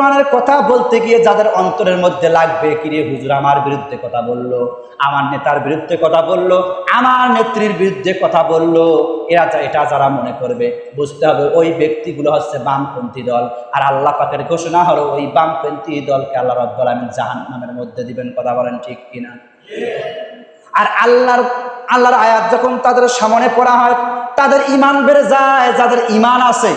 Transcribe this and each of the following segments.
কোরআনের কথা বলতে গিয়ে যাদের অন্তরের মধ্যে লাগবে, কিরে হুজুর আমার বিরুদ্ধে কথা বললো, আমার নেতার বিরুদ্ধে কথা বললো, আমার নেত্রীর বিরুদ্ধে কথা বললো, এটা যারা মনে করবে, বুঝতে হবে ওই ব্যক্তিগুলো হচ্ছে বামপন্থী দল। আর আল্লাহ পাকের ঘোষণা হলো ওই বামপন্থী দলকে আল্লাহ রাব্বুল আলামিন জাহান্নামের মধ্যে দিবেন। কথা বলেন ঠিক কিনা? আর আল্লাহর আয়াত যখন তাদের সামনে পড়া হয়, তাদের ঈমান বেড়ে যায় যাদের ঈমান আছে।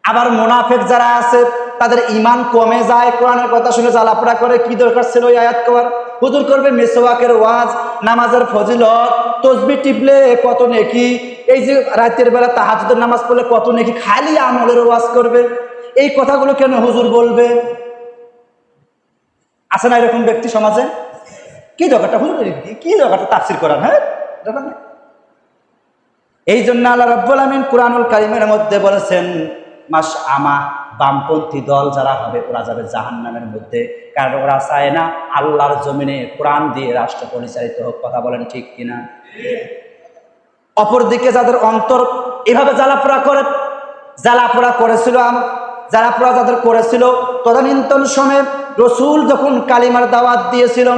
আবার মুনাফিক যারা আছে তাদের ঈমান কমে যায়, কোরআনের কথা শুনে জ্বালাপোড়া করে। কি দরকার ছিল ওই আয়াত করার? হুজুর করবে মিসওয়াকের ওয়াজ, নামাজের ফজিলত, তাসবিহ টিপলে কত নেকি, এই যে রাতের বেলা তাহাজ্জুদের নামাজ পড়লে কত নেকি, খালি আমলের ওয়াজ করবে। এই কথাগুলো কেন হুজুর বলবে? আছে না এরকম ব্যক্তি সমাজে? কি দরকারটা হুজুর, কি দরকারটা তাফসীর করার? হ্যাঁ, দরকার নেই। এই জন্য আল্লাহ রাব্বুল আমিন কুরআনুল কারীমের মধ্যে বলেছেন মাশআমা, বামপন্থী দল যারা হবে ওরা যাবে জাহান্নামের মধ্যে। কারণ ওরা চায় না আল্লাহর জমিনে কোরআন দিয়ে রাষ্ট্র পরিচালিত হোক। কথা বলেন ঠিক কিনা? অপরদিকে যাদের অন্তর এভাবে জ্বালাপোড়া করেছিল, জ্বালাপোড়া যাদের করেছিল, তদানীন্তন সময়ে রসুল যখন কালিমার দাওয়াত দিয়েছিল,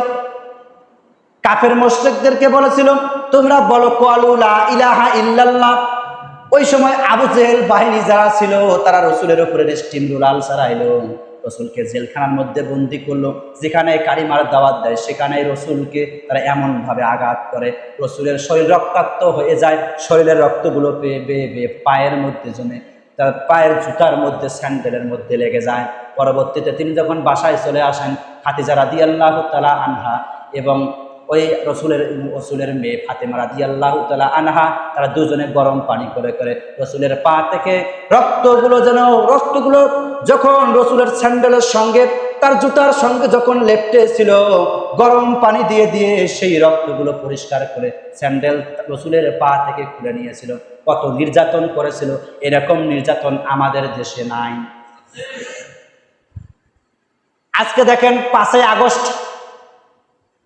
কাফের মুশরিকদেরকে বলেছিল তোমরা বলো ক্বালু লা ইলাহা ইল্লাল্লাহ। ওই সময় আবু জেহেল বাহিনী যারা ছিল তারা রসুলের উপরে স্টিমরোলার চালাইলো, রসুলকে জেলখানার মধ্যে বন্দি করলো। যেখানে কালিমার দাওয়াত দেয় সেখানে রসুলকে তারা এমনভাবে আঘাত করে রসুলের শরীর রক্তাক্ত হয়ে যায়। শরীরের রক্তগুলো বেয়ে বেয়ে পায়ের মধ্যে জমে, তার পায়ের জুতার মধ্যে, স্যান্ডেলের মধ্যে লেগে যায়। পরবর্তীতে তিনি যখন বাসায় চলে আসেন, খাদিজা রাদিয়াল্লাহু তাআলা আনহা এবং ওই রসুলের মেয়ে ফাতেমা রাদিয়াল্লাহু তাআলা আনহা, তারা দুজনে গরম পানি করে করে রসুলের পা থেকে রক্তগুলো যখন রসুলের স্যান্ডেলের সঙ্গে তার জুতার সঙ্গে যখন লেপটেছিল, গরম পানি দিয়ে দিয়ে সেই রক্তগুলো পরিষ্কার করে স্যান্ডেল রসুলের পা থেকে খুলে নিয়েছিল। কত নির্যাতন করেছিল! এরকম নির্যাতন আমাদের দেশে নাই। আজকে দেখেন 5ই আগস্ট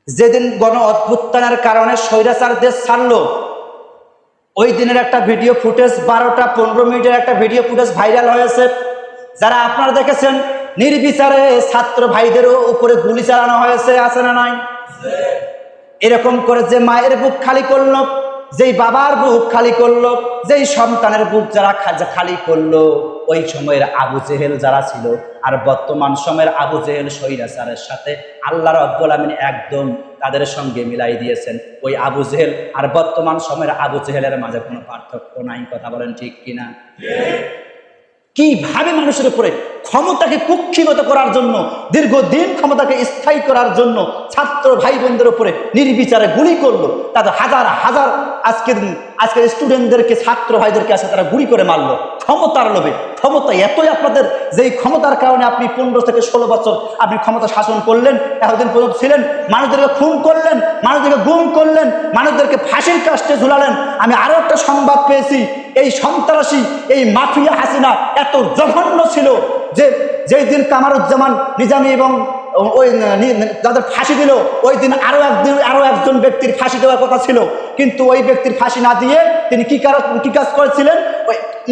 যেদিন গণ অভ্যুত্থানের কারণে স্বৈরাচার দেশ ছাড়লো, ওই দিনের একটা ভিডিও ফুটেজ, 12টা 15 মিনিটের একটা ভিডিও ফুটেজ ভাইরাল হয়েছে। যারা আপনারা দেখেছেন, নির্বিচারে ছাত্র ভাইদের উপরে গুলি চালানো হয়েছে, আছে না নাই? এরকম করে যে মায়ের বুক খালি করলো, যেই বাবার বুক খালি করলো, যেই সন্তানের বুক যারা খালি করলো, ওই সময়ের আবু জেহেল যারা ছিল আর বর্তমান সময়ের আবু জেহেল স্বৈরাচারের সাথে আল্লাহ রাব্বুল আমিন একদম তাদের সঙ্গে মিলাই দিয়েছেন। ওই আবু জেহেল আর বর্তমান সময়ের আবু জেহেলের মাঝে কোনো পার্থক্য নাই। কথা বলেন ঠিক কিনা? কিভাবে মানুষের উপরে ক্ষমতাকে কুক্ষিগত করার জন্য, দীর্ঘদিন ক্ষমতাকে স্থায়ী করার জন্য ছাত্র ভাই বোনদের উপরে নির্বিচারে গুলি করলো। তাদের হাজার হাজার আজকের স্টুডেন্টদেরকে, ছাত্র ভাইদেরকে আসে তারা গুলি করে মারলো ক্ষমতার লোভে। ক্ষমতা এতই আপনাদের, যেই ক্ষমতার কারণে আপনি 15 থেকে 16 বছর আপনি ক্ষমতা শাসন করলেন, এতদিন পর্যন্ত ছিলেন, মানুষদেরকে খুন করলেন, মানুষদেরকে গুম করলেন, মানুষদেরকে ফাঁসির কাস্টে ঝুলালেন। আমি আরো একটা সংবাদ পেয়েছি, এই সন্ত্রাসী, এই মাফিয়া হাসিনা এত জঘন্য ছিল যে যেই দিন কামারুজ্জামান নিজামী এবং ওই যাদের ফাঁসি দিল, ওই দিন আরো একজন ব্যক্তির ফাঁসি দেওয়ার কথা ছিল, কিন্তু ওই ব্যক্তির ফাঁসি না দিয়ে তিনি কি কাজ করেছিলেন?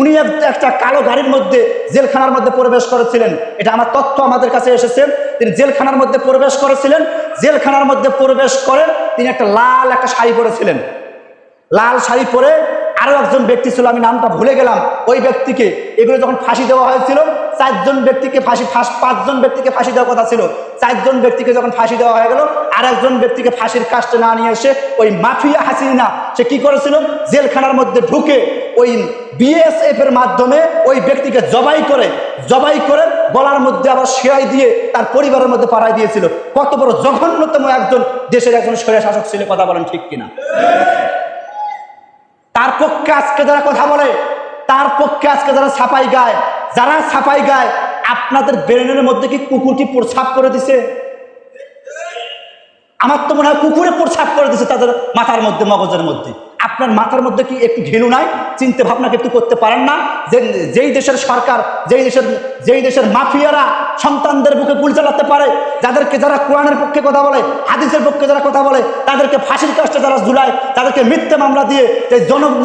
উনি একটা কালো গাড়ির মধ্যে জেলখানার মধ্যে প্রবেশ করেছিলেন। এটা আমার তথ্য আমাদের কাছে এসেছে। তিনি জেলখানার মধ্যে প্রবেশ করেছিলেন। জেলখানার মধ্যে প্রবেশ করেন তিনি একটা লাল একটা শাড়ি পরেছিলেন। লাল শাড়ি পরে আরো একজন ব্যক্তি ছিল, আমি নামটা ভুলে গেলাম ওই ব্যক্তিকে। এগুলো যখন ফাঁসি দেওয়া হয়েছিল, 5জন ব্যক্তিকে ফাঁসি দেওয়ার কথা ছিল। 4জন ব্যক্তিকে যখন ফাঁসি দেওয়া হয়ে গেল, আর একজন ব্যক্তিকে ফাঁসির কাস্টে না নিয়ে এসে ওই মাফিয়া হাসিনা সে কি করেছিল? জেলখানার মধ্যে ঢুকে ওই BSF এর মাধ্যমে ওই ব্যক্তিকে জবাই করে গলার মধ্যে আবার সেলাই দিয়ে তার পরিবারের মধ্যে পাঠাই দিয়েছিল। কত বড় জঘন্যতম একজন দেশের একজন স্বৈরশাসক ছিল। কথা বলেন ঠিক কিনা? তার পক্ষে আজকে যারা কথা বলে, তার পক্ষে আজকে যারা ছাপাই গায়, আপনাদের ব্রেনের মধ্যে কি কুকুর কি প্রস্রাব করে দিছে? আমার তো মনে হয় কুকুরে প্রসাব করে দিচ্ছে তাদের মাথার মধ্যে, মগজের মধ্যে। আপনার মাথার মধ্যে কি একটু ঘেলু নাই? চিন্তা ভাবনা একটু করতে পারেন না যে যেই দেশের সরকার, যেই দেশের মাফিয়ারা সন্তানদের বুকে গুলি চালাতে পারে, যারা কোরআনের পক্ষে কথা বলে, হাদিসের পক্ষে যারা কথা বলে, তাদেরকে ফাঁসির কাস্টে যারা ঝুলায়, তাদেরকে মিথ্যা মামলা দিয়ে,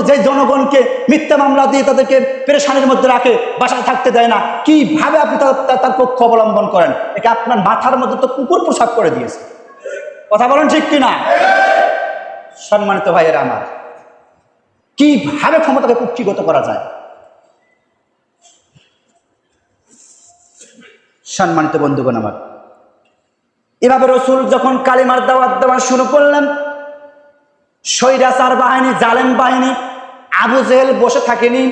যেই জনগণকে মিথ্যা মামলা দিয়ে তাদেরকে পেরেশানির মধ্যে রাখে, বাসায় থাকতে দেয় না, কিভাবে আপনি তার পক্ষ অবলম্বন করেন? একে আপনার মাথার মধ্যে তো কুকুর প্রসাব করে দিয়েছে। কথা বলেন ঠিক কিনা? সম্মানিত ভাইয়েরা আমার, কিভাবে ক্ষমতাকে কুক্ষিগত করা যায়? সম্মানিত বন্ধুগণ আমার, এভাবে রাসূল যখন কালিমার দাওয়াত দেওয়া শুরু করলেন, স্বৈরাচার বাহিনী, জালেম বাহিনী, আবু জেহেল বসে থাকেনি।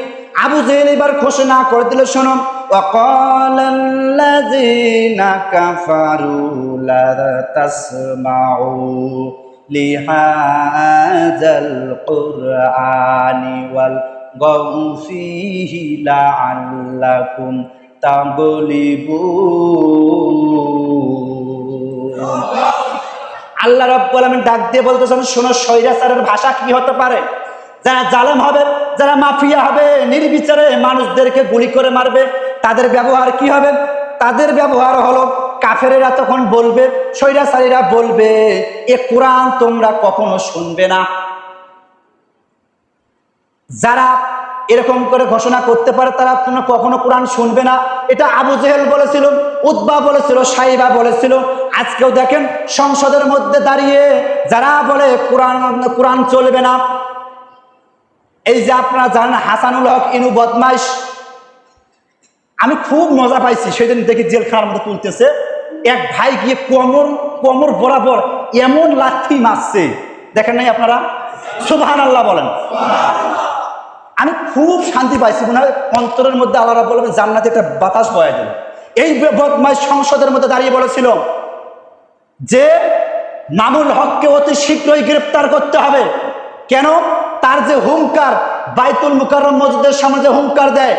আবু জেহেল এবার ঘোষণা করে দিল, শোনো, ওয়াকালাল্লাযীনা কাফারু লা তাসমাউ লিহাযাল কুরআনি ওয়ালগাউ ফীহি লাআল্লাকুম তাগলিবুন। আল্লাহ রাব্বুল আলামিন ডাক দিয়ে বলতেছেন, শোনো, স্বৈরাচারের ভাষা কি হতে পারে? যারা জালেম হবে, যারা মাফিয়া হবে, নির্বিচারে মানুষদেরকে গুলি করে মারবে, তাদের ব্যবহার কি হবে? তাদের ব্যবহার হলো, কাফেরেরা তখন বলবে, স্বৈরাচারীরা বলবে, এ কোরআন তোমরা কখনো শুনবে না। যারা এরকম করে ঘোষণা করতে পারে তারা তোমরা কখনো কোরআন শুনবে না। এটা আবু জেহেল বলেছিল, উতবা বলেছিল, সাইবা বলেছিল। আজকেও দেখেন সংসদের মধ্যে দাঁড়িয়ে যারা বলে কোরআন চলবে না, এই যে আপনারা জানেন হাসানুল হক ইনু বদমাইশ, আমি খুব মজা পাইছি সেদিন দেখি জেলখানার মধ্যে তুলতেছে, এক ভাই গিয়ে কোমর বরাবর এমন লাথি মারছে, দেখেন নাই আপনারা? সুবহানাল্লাহ বলেন। আমি খুব শান্তি পাইছি, মনে হয় অন্তরের মধ্যে আল্লাহ রাব্বুল আলামিন জান্নাতে একটা বাতাস বয়ে দিল। এই বদমাইশ সংসদের মধ্যে দাঁড়িয়ে বলেছিল যে মামুল হককে অতি শীঘ্রই গ্রেফতার করতে হবে। কেন? তার যে হুঙ্কার, বাইতুল মুকাররম মসজিদের সামনে যে হুঙ্কার দেয়,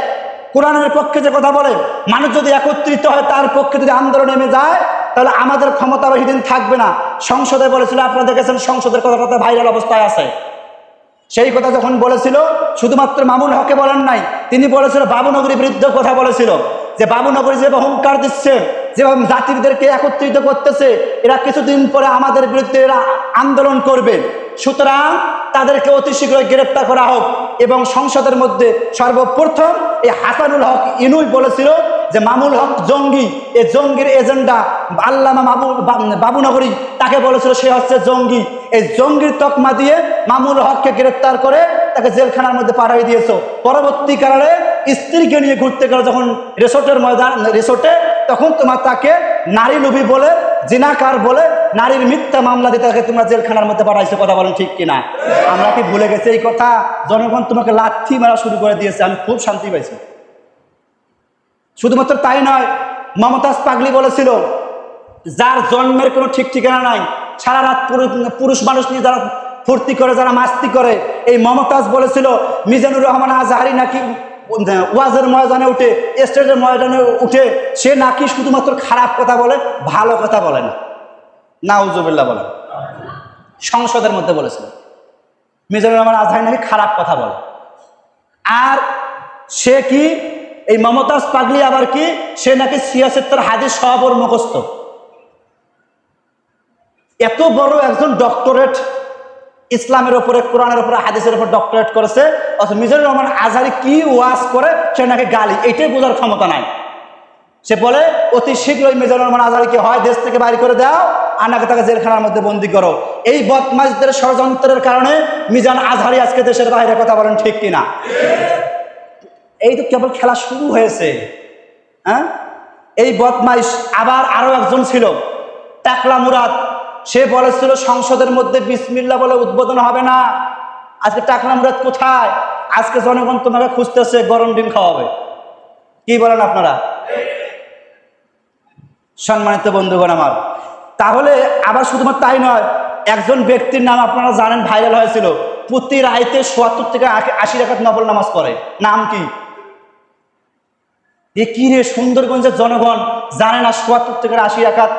কোরআনের পক্ষে যে কথা বলে, মানুষ যদি একত্রিত হয়, তার পক্ষে যদি আন্দোলন নেমে যায়, তাহলে আমাদের ক্ষমতা বেশি দিন থাকবে না। সংসদে বলেছিল, আপনারা দেখেছেন সংসদের কথাটা ভাইরাল অবস্থায় আছে। সেই কথা যখন বলেছিল, শুধুমাত্র মামুল হকে বলেন নাই, তিনি বলেছিল বাবুনগরীর বিরুদ্ধে কথা বলেছিল, যে বাবুনগরী যেভাবে হুঙ্কার দিচ্ছে, যেভাবে জাতিদেরকে একত্রিত করতেছে, এরা কিছুদিন পরে আমাদের বিরুদ্ধে এরা আন্দোলন করবে, সুতরাং তাদেরকে অতি শীঘ্রই গ্রেপ্তার করা হোক। এবং সংসদের মধ্যে সর্বপ্রথম এই হাসানুল হক ইনুই বলেছিল যে মামুল হক জঙ্গি, এই জঙ্গির এজেন্ডা আল্লামা বাবুনগরী, তাকে বলেছিল সে হচ্ছে জঙ্গি। এই জঙ্গির তকমা দিয়ে মামুল হককে গ্রেফতার করে তাকে জেলখানার মধ্যে পাঠিয়ে দিয়েছ। পরবর্তীকালে স্ত্রীকে নিয়ে ঘুরতে গেল যখন রিসোর্টে, তখন তোমার তাকে নারী লোভী বলে, জিনাকার বলে, নারীর মিথ্যা মামলা দিয়ে তাকে তোমরা জেলখানার মধ্যে পাঠাইছো। কথা বলেন ঠিক কিনা? আমরা কি ভুলে গেছি এই কথা? জনগণ তোমাকে লাথি মারা শুরু করে দিয়েছে। আমি খুব শান্তি পাইছি। শুধুমাত্র তাই নয়, মমতাজ পাগলি বলেছিল, যার জন্মের কোনো ঠিক ঠিকানা নাই, সারা রাত পুরুষ মানুষ নিয়ে যারা ফুর্তি করে, যারা মাস্তি করে, এই মমতাজ বলেছিল মিজানুর রহমান আজহারি নাকি ওয়াজের ময়দানে উঠে, স্টেজের ময়দানে উঠে সে নাকি শুধুমাত্র খারাপ কথা বলে, ভালো কথা বলে না। নাউজুবিল্লাহ বলে। সংসদের মধ্যে বলেছিল মিজানুর রহমান আজহারি নাকি খারাপ কথা বলে। আর সে কি, এই মমতাজ পাগলি আবার কি, সে নাকি সিয়াসেত্তর হাদিস সব ওর মুখস্থ। এত বড় একজন ডক্টরেট, ইসলামের উপরে, কোরআনের উপরে, হাদিসের উপর ডক্টরেট করেছে, অথচ মিজানুর রহমান আজহারি কি ওয়াজ করে সে নাকি গালি, এটাই বোঝার ক্ষমতা নাই। সে বলে অতি শীঘ্রই মিজানুর রহমান আজহারিকে হয় দেশ থেকে বাইর করে দাও, আর নাকি তাকে জেলখানার মধ্যে বন্দী করো। এই বদমাইশদের ষড়যন্ত্রের কারণে মিজান আজহারি আজকে দেশের বাইরে। কথা বলেন ঠিক কিনা? এই তো কেবল খেলা শুরু হয়েছে। হ্যাঁ, এই বদমাইশ আবার আরো একজন ছিল, টাকলা মুরাদ। সে বলেছিল সংসদের মধ্যে বিসমিল্লাহ বলে উদ্বোধন হবে না। আজকে টাকলা মুরাদ কোথায়? আজকে জনগণ তোমাকে খুঁজতেছে, গরম ডিম খাওয়াবে। কি বলেন আপনারা? সম্মানিত বন্ধুগণ আমার, তাহলে আবার শুধুমাত্র তাই নয়, একজন ব্যক্তির নাম আপনারা জানেন, ভাইরাল হয়েছিল, প্রতি রাইতে ৭০ থেকে ৮০ রাকাত নফল নামাজ পড়ে। নাম কি? এ কি রে, সুন্দরগঞ্জের জনগণ জানে না ৭০ থেকে ৮০ রাকাত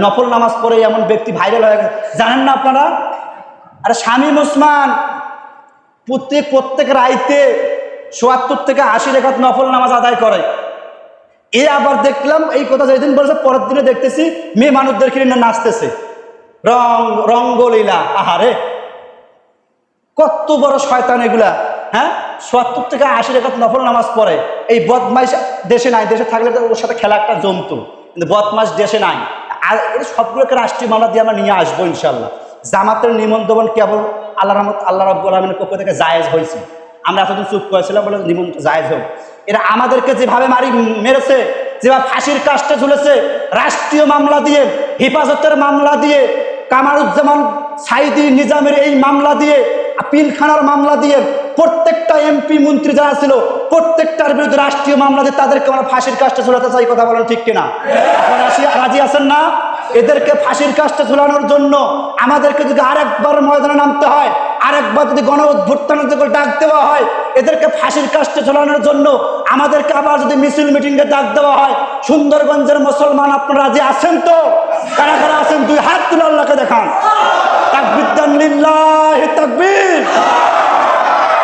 নফল নামাজ পড়ে এমন ব্যক্তি ভাইরাল হয়ে গেছে, জানেন না আপনারা? আরে শামীম ওসমান প্রত্যেক রাইতে ৭৪ থেকে ৮০ রাকাত নফল নামাজ আদায় করে। এ আবার দেখলাম এই কথা যেদিন বলছে পরের দিনে দেখতেছি মেয়ে মানুষদেরকে নিয়ে নাচতেছে, রঙ্গলীলা। আহারে, কত বড় শয়তান এগুলা! হ্যাঁ, ৭৪ থেকে ৮০ রাকাত নফল নামাজ পড়ে। এই বদমাইশ দেশে নাই, দেশে থাকলে তো ওর সাথে খেলা একটা জমতো, কিন্তু বদমাইশ দেশে নাই। আর সবগুলোকে রাষ্ট্রীয় মামলা দিয়ে আমরা নিয়ে আসবো ইনশাল্লাহ। জামাতের নিমন্ত্রণ কেবল আল্লাহ রাব্বুল আলামিনের পক্ষ থেকে জায়েজ হয়েছে। আমরা এতদিন চুপ করেছিলাম বলে নিমন্ত্রণ জায়েজ হোক। এরা আমাদেরকে যেভাবে মেরেছে, যেভাবে ফাঁসির কাস্টে ঝুলেছে, রাষ্ট্রীয় মামলা দিয়ে, হেফাজতের মামলা দিয়ে, কামারুজ্জামান সাইদি নিজামের এই মামলা দিয়ে, পিলখানার মামলা দিয়ে, প্রত্যেকটা এমপি মন্ত্রী যারা ছিল প্রত্যেকটার বিরুদ্ধে রাষ্ট্রীয় মামলা দিয়ে তাদেরকে আমরা ফাঁসির কাস্টে ঝুলাতে চাই। কথা বলেন ঠিক কিনা? আপনারা রাজি আছেন না? এদেরকে ফাঁসির কাস্টে ঝুলানোর জন্য আমাদেরকে যদি আরেকবার ময়দানে নামতে হয়, আরেকবার যদি গণ অভ্যুত্থানের জন্য ডাক দেওয়া হয়, এদেরকে ফাঁসির কাস্টে ঝুলানোর জন্য আমাদেরকে আবার যদি মিছিল মিটিংয়ে ডাক দেওয়া হয়, সুন্দরগঞ্জের মুসলমান আপনারা রাজি আছেন তো? কারা কারা আছেন? দুই হাত তুলে আল্লাহকে দেখান। তাকবীর দেন, লিল্লাহি তাকবীর,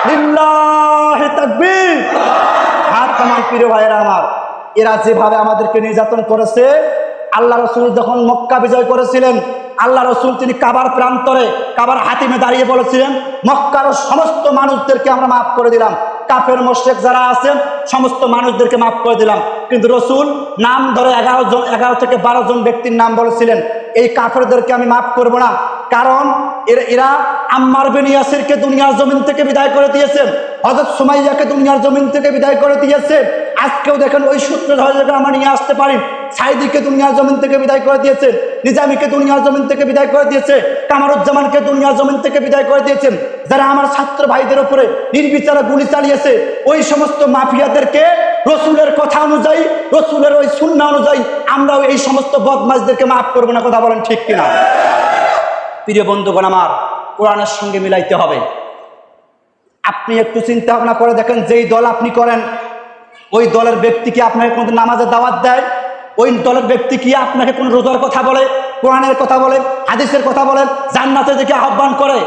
লিল্লাহি তাকবীর। হাত আমার প্রিয় ভাইয়েরা আমার, এরা যেভাবে আমাদেরকে নির্যাতন করেছে, আল্লাহ রসুল যখন মক্কা বিজয় করেছিলেন, আল্লাহ রসুল তিনি কাবার প্রান্তরে, কাবার হাতিমে দাঁড়িয়ে বলেছিলেন, মক্কার সমস্ত মানুষদেরকে আমরা মাফ করে দিলাম, কাফের মুশরিক যারা আছেন সমস্ত মানুষদেরকে মাফ করে দিলাম। কিন্তু রসুল নাম ধরে 11 থেকে 12 জন ব্যক্তির নাম বলেছিলেন, এই কাফেরদেরকে আমি মাফ করব না, কারণ এরা আম্মার বিন ইয়াসিরকে দুনিয়ার জমিন থেকে বিদায় করে দিয়েছেন, হযরত সুমাইয়াকে দুনিয়ার জমিন থেকে বিদায় করে দিয়েছে। আজকেও দেখেন ওই সূত্র ধরে আমরা নিয়ে আসতে পারি, সাইদিকে দুনিয়ার জমিন থেকে বিদায় করে দিয়েছে, নিজামীকে দুনিয়ার জমিন থেকে বিদায় করে দিয়েছে, কামারুজ্জামানকে দুনিয়ার জমিন থেকে বিদায় করে দিয়েছেন। যারা আমার ছাত্র ভাইদের উপরে নির্বিচারে গুলি চালিয়েছে, ওই সমস্ত মাফিয়াদেরকে রসুলের কথা অনুযায়ী, রসুলের ওই সুন্নাহ অনুযায়ী আমরাও এই সমস্ত বদমাশদেরকে মাফ করবো না। কথা বলেন ঠিক কিনা? প্রিয় বন্ধুগণ আমার, কোরআনের সঙ্গে মিলাইতে হবে। আপনি একটু চিন্তা ভাবনা করে দেখেন, যেই দল আপনি করেন ওই দলের ব্যক্তি কি আপনাকে কোনো নামাজের দাওয়াত দেয়? ওই দলের ব্যক্তি কি আপনাকে কোনো রোজার কথা বলে, কোরআনের কথা বলে, হাদিসের কথা বলে, জান্নাতের দিকে আহ্বান করে?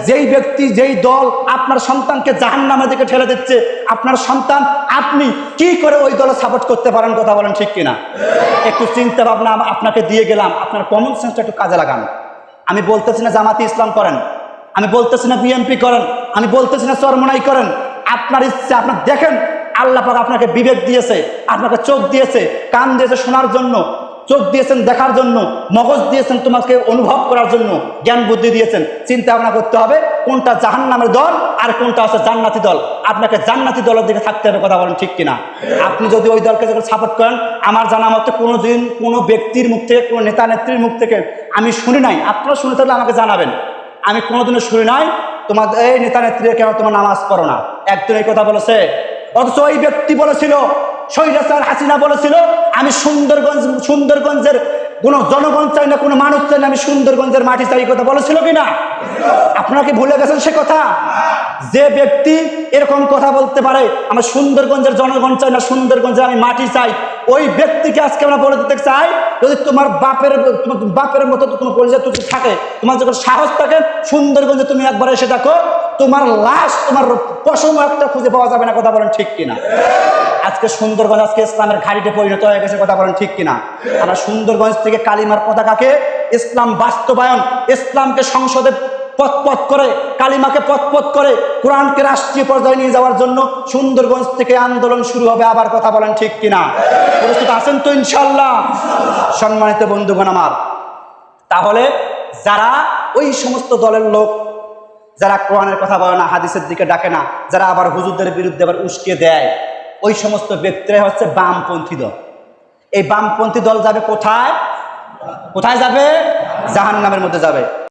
যেই ব্যক্তি, যেই দল আপনার সন্তানকে জাহান্নামের দিকে ঠেলে দিচ্ছে, আপনার সন্তান, আপনি কি করে ওই দলে সাপোর্ট করতে পারেন? কথা বলেন ঠিক কিনা? একটু চিন্তা ভাবনা আপনাকে দিয়ে গেলাম, আপনার কমন সেন্সটা একটু কাজে লাগান। আমি বলতেছি না জামাতি ইসলাম করেন, আমি বলতেছি না বিএনপি করেন, আমি বলতেছি না চরমোনাই করেন। আপনার ইচ্ছা, আপনার দেখেন, আল্লাহ পাক আপনাকে বিবেক দিয়েছে, আপনাকে চোখ দিয়েছে, কান দিয়েছে শোনার জন্য, চোখ দিয়েছেন দেখার জন্য, মগজ দিয়েছেন তোমাকে অনুভব করার জন্য, জ্ঞান বুদ্ধি দিয়েছেন। চিন্তা ভাবনা করতে হবে কোনটা জাহান্নামের দল আর কোনটা আছে জান্নাতি দল। আপনাকে জান্নাতি দলের দিকে থাকতে হবে। কথা বলেন ঠিক কিনা? আপনি যদি ওই দলকে যখন সাপোর্ট করেন, আমার জানা মতে কোনোদিন কোনো ব্যক্তির মুখ থেকে, কোনো নেতা নেত্রীর মুখ থেকে আমি শুনি নাই, আপনারা শুনে থাকলে আমাকে জানাবেন, আমি কোনোদিনও শুনি নাই তোমাদের এই নেতা নেত্রীরা কেন তোমার নামাজ পড়ো না। একদিন এই কথা বলেছে, অথচ ওই ব্যক্তি বলেছিল, স্বৈরাচার হাসিনা বলেছিল, আমি সুন্দরগঞ্জের কোনো জনগণ চাই না, কোনো মানুষ চাই না, আমি সুন্দরগঞ্জের মাটি চাই। কথা বলেছিল কিনা? আপনারা কি ভুলে গেছেন সে কথা? যে ব্যক্তি এরকম কথা বলতে পারে, আমার সুন্দরগঞ্জের জনগণ চাই না, সুন্দরগঞ্জের আমি মাটি চাই, ওই ব্যক্তিকে আজকে আমরা বলে দিতে চাই, যদি তোমার বাপের মতো কোনো পরিচয় থাকে, তোমার যখন সাহস থাকে, সুন্দরগঞ্জে তুমি একবার এসে দেখো, তোমার লাশ, তোমার পশম একটা খুঁজে পাওয়া যাবে না। কথা বলেন ঠিক কিনা? আজকে সুন্দরগঞ্জ আজকে ইসলামের ঘাঁটিতে পরিণত হয়ে গেছে। কথা বলেন ঠিক কিনা? আমরা সুন্দরগঞ্জ থেকে কালিমার পতাকাকে, ইসলাম বাস্তবায়ন, ইসলামকে সংসদে পথ করে, কালিমাকে পথ করে, কোরআনকে রাষ্ট্রীয় পর্যায়ে নিয়ে যাওয়ার জন্য সুন্দরগঞ্জ থেকে আন্দোলন শুরু হবে আবার। কথা বলেন ঠিক কিনা? প্রস্তুত আছেন তো ইনশাল্লাহ? সম্মানিত বন্ধুগণ আমার, তাহলে যারা ওই সমস্ত দলের লোক, যারা কোরআনের কথা বলে না, হাদিসের দিকে ডাকে না, যারা আবার হুজুরদের বিরুদ্ধে আবার উস্কে দেয়, ওই সমস্ত ব্যক্তিরা হচ্ছে বামপন্থী দল। এই বামপন্থী দল যাবে কোথায়? কোথায় যাবে? জাহান্নামের মধ্যে যাবে।